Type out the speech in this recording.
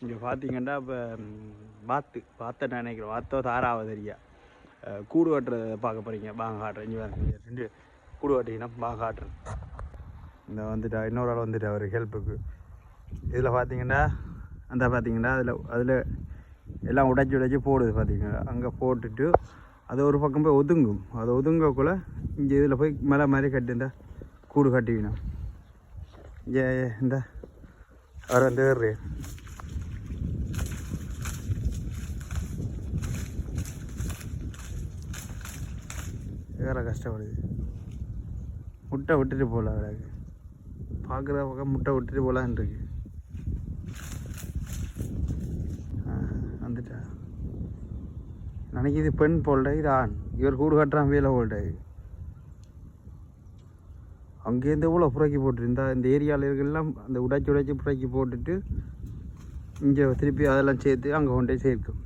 இங்கே பார்த்தீங்கன்னா இப்போ வாத்தை நினைக்கிறேன் வாத்தோ தாராவது தெரியா கூடு கட்டுறதை பார்க்க போகிறீங்க வாங்க காட்டுறேன். இங்கே 2 கூடு கட்டிங்கன்னா வாங்க காட்டுறேன். இந்த வந்துட்டா இன்னொரு ஆள் வந்துட்டு அவர் ஹெல்ப்புக்கு. இதில் பார்த்தீங்கன்னா பார்த்தீங்கன்னா அதில் எல்லாம் உடைச்சி போடுது பார்த்தீங்கன்னா. அங்கே போட்டுட்டு அது ஒரு பக்கம் போய் ஒதுங்கும். அதை ஒதுங்கக்குள்ளே இங்கே இதில் போய் மலை மாதிரி கட்டி இந்த கூடு கட்டிக்கணும். இந்த அவர் வந்து வேற கஷ்டப்படுது. முட்டை விட்டுட்டு போகல அவருக்கு பார்க்குற பக்கம் முட்டை விட்டுட்டு போகலான் இருக்கு. வந்துட்டா நினைக்கிது பெண் போல்ட இது ஆண். இவர் கூடு கட்டுறான் வேலை போல்ட. அங்கேருந்து எவ்வளோ புறக்கி போட்டுருந்தா இந்த ஏரியாவில் இருக்கலாம் அந்த உடைச்சி புறக்கி போட்டுட்டு இங்கே திருப்பி அதெல்லாம் சேர்த்து அங்கே கொண்டே சேர்க்கும்.